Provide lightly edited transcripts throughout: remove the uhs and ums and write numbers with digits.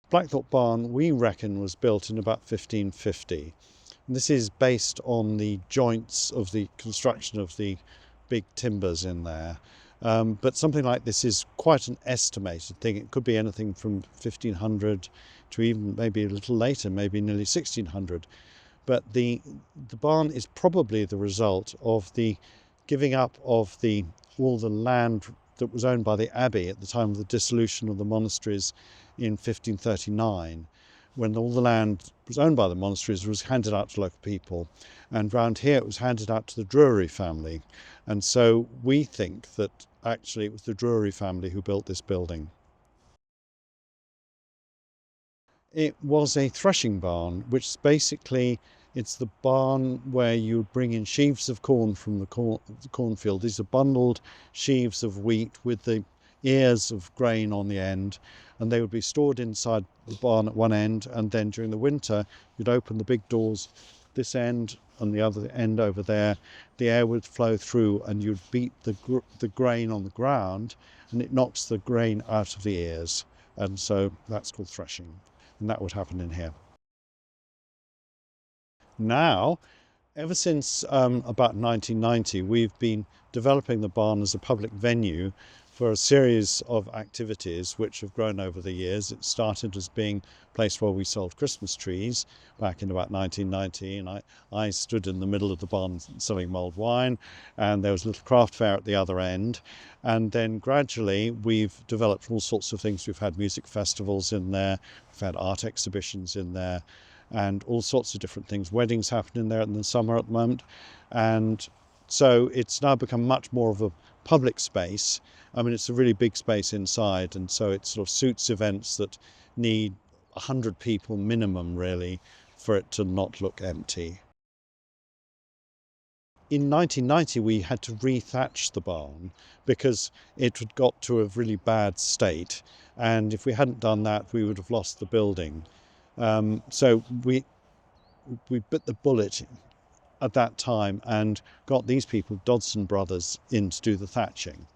Blackthorpe Barn, we reckon, was built in about 1550. And this is based on the joints of the construction of the big timbers in there. But something like this is quite an estimated thing. It could be anything from 1500 to even maybe a little later, maybe nearly 1600. But the barn is probably the result of the giving up of all the land that was owned by the abbey at the time of the dissolution of the monasteries in 1539. When all the land was owned by the monasteries, was handed out to local people, and round here it was handed out to the Drury family. And so we think that actually it was the Drury family who built this building. It was a threshing barn, which is basically, it's the barn where you bring in sheaves of corn from the cornfield. These are bundled sheaves of wheat with the ears of grain on the end, and they would be stored inside the barn at one end, and then during the winter you'd open the big doors this end and the other end over there. The air would flow through and you'd beat the grain on the ground, and it knocks the grain out of the ears, and so that's called threshing, and that would happen in here. Now, ever since about 1990, we've been developing the barn as a public venue for a series of activities which have grown over the years. It started as being a place where we sold Christmas trees back in about 1990, and I stood in the middle of the barn selling mulled wine, and there was a little craft fair at the other end. And then gradually we've developed all sorts of things. We've had music festivals in there, we've had art exhibitions in there, and all sorts of different things. Weddings happen in there in the summer at the moment. And so it's now become much more of a public space. I mean, it's a really big space inside, and so it sort of suits events that need 100 people minimum, really, for it to not look empty. In 1990, we had to rethatch the barn because it had got to a really bad state. And if we hadn't done that, we would have lost the building. So we bit the bullet at that time and got these people, Dodson Brothers, in to do the thatching,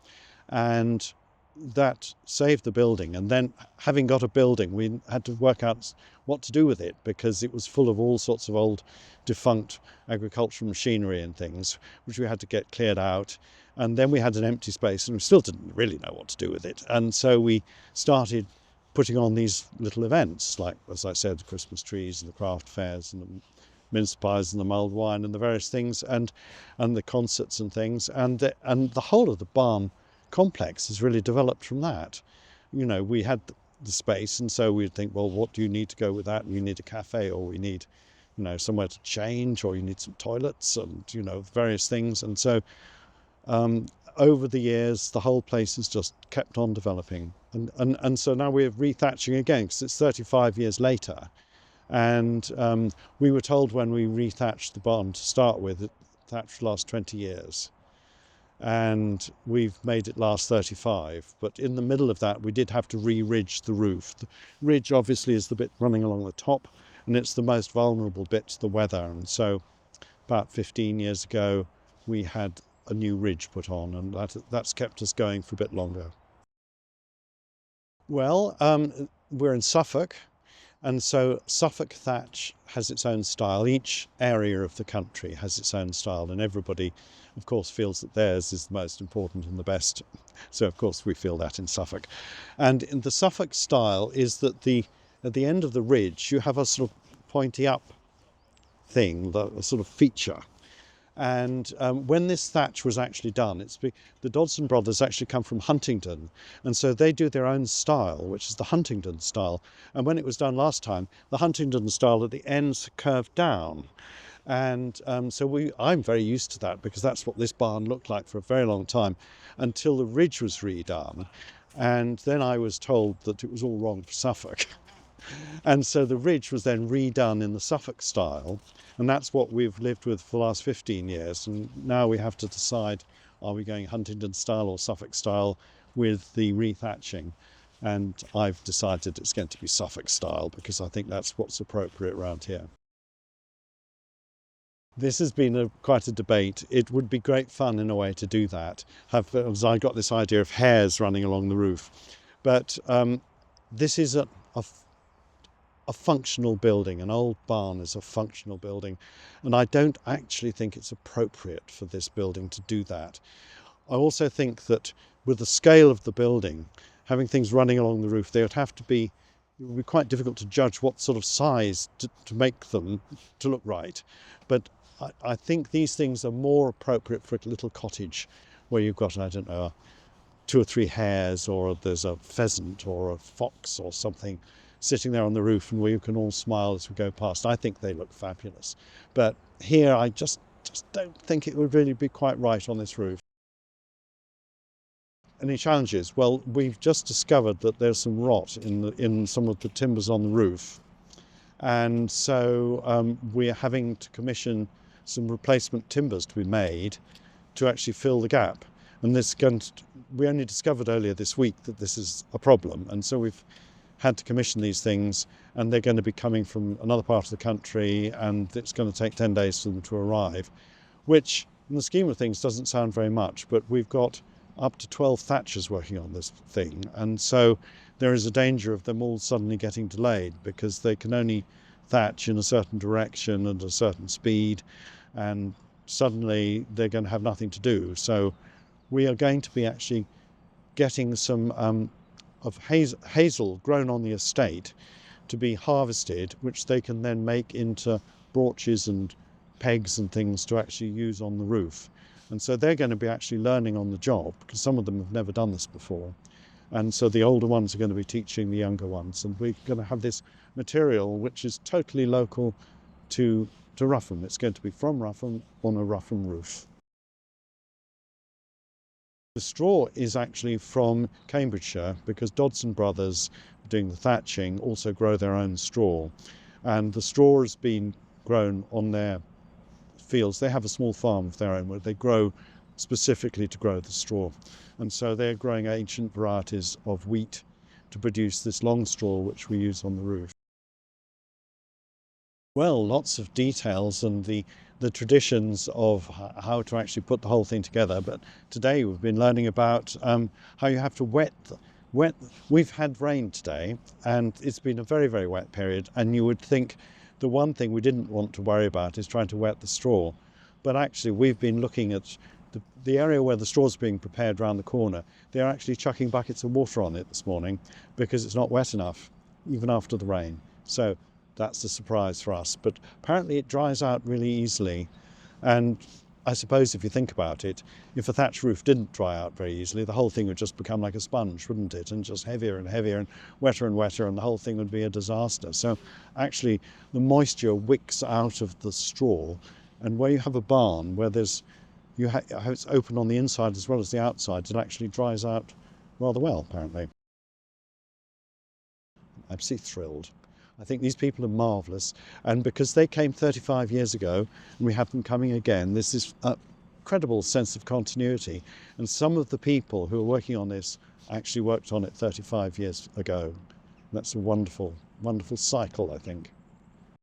and that saved the building. And then, having got a building, we had to work out what to do with it, because it was full of all sorts of old defunct agricultural machinery and things, which we had to get cleared out. And then we had an empty space, and we still didn't really know what to do with it. And so we started putting on these little events, like, as I said, the Christmas trees and the craft fairs and the mince pies and the mulled wine and the various things, and the concerts and things, and the whole of the barn complex has really developed from that. You know, we had the space, and so we'd think, well, what do you need to go with that? And you need a cafe, or we need, you know, somewhere to change, or you need some toilets, and, you know, various things. And so over the years, the whole place has just kept on developing. And so now we're rethatching again, because it's 35 years later. And we were told when we rethatched the barn to start with, that thatch would last 20 years. And we've made it last 35. But in the middle of that, we did have to re-ridge the roof. The ridge obviously is the bit running along the top, and it's the most vulnerable bit to the weather. And so about 15 years ago, we had a new ridge put on, and that's kept us going for a bit longer. Well, we're in Suffolk, and so Suffolk thatch has its own style. Each area of the country has its own style, and everybody, of course, feels that theirs is the most important and the best. So, of course, we feel that in Suffolk. And in the Suffolk style is that at the end of the ridge, you have a sort of pointy up thing, a sort of feature. And when this thatch was actually done, the Dodson brothers actually come from Huntingdon, and so they do their own style, which is the Huntingdon style. And when it was done last time, the Huntingdon style at the ends curved down. And so I'm very used to that, because that's what this barn looked like for a very long time, until the ridge was redone. And then I was told that it was all wrong for Suffolk. And so the ridge was then redone in the Suffolk style, and that's what we've lived with for the last 15 years. And now we have to decide, are we going Huntingdon style or Suffolk style with the rethatching? And I've decided it's going to be Suffolk style, because I think that's what's appropriate around here. This has been quite a debate. It would be great fun in a way to do that. As I got this idea of hares running along the roof. But this is a functional building. An old barn is a functional building, and I don't actually think it's appropriate for this building to do that. I also think that with the scale of the building, having things running along the roof, it would be quite difficult to judge what sort of size to make them to look right. But I think these things are more appropriate for a little cottage where you've got, I don't know, 2 or 3 hares, or there's a pheasant or a fox or something sitting there on the roof, and where you can all smile as we go past. I think they look fabulous. But here I just don't think it would really be quite right on this roof. Any challenges? Well, we've just discovered that there's some rot in some of the timbers on the roof, and so we're having to commission some replacement timbers to be made to actually fill the gap. And we only discovered earlier this week that this is a problem, and so we've had to commission these things, and they're going to be coming from another part of the country, and it's going to take 10 days for them to arrive, which in the scheme of things doesn't sound very much, but we've got up to 12 thatchers working on this thing, and so there is a danger of them all suddenly getting delayed, because they can only thatch in a certain direction and a certain speed, and suddenly they're going to have nothing to do. So we are going to be actually getting some of hazel grown on the estate to be harvested, which they can then make into brooches and pegs and things to actually use on the roof. And so they're going to be actually learning on the job, because some of them have never done this before. And so the older ones are going to be teaching the younger ones, and we're going to have this material which is totally local to Rougham. It's going to be from Rougham on a Rougham roof. The straw is actually from Cambridgeshire, because Dodson Brothers, doing the thatching, also grow their own straw. And the straw has been grown on their fields. They have a small farm of their own where they grow specifically to grow the straw. And so they're growing ancient varieties of wheat to produce this long straw which we use on the roof. Well, lots of details and the traditions of how to actually put the whole thing together. But today we've been learning about how you have to wet. We've had rain today, and it's been a very, very wet period. And you would think the one thing we didn't want to worry about is trying to wet the straw. But actually, we've been looking at the area where the straw is being prepared around the corner. They're actually chucking buckets of water on it this morning because it's not wet enough, even after the rain. So that's a surprise for us, but apparently it dries out really easily. And I suppose if you think about it, if a thatch roof didn't dry out very easily, the whole thing would just become like a sponge, wouldn't it? And just heavier and heavier and wetter, and the whole thing would be a disaster. So actually the moisture wicks out of the straw, and where you have a barn where it's open on the inside as well as the outside, it actually dries out rather well, apparently. I'm absolutely thrilled. I think these people are marvellous, and because they came 35 years ago and we have them coming again, there's this incredible sense of continuity. And some of the people who are working on this actually worked on it 35 years ago. That's a wonderful, wonderful cycle, I think.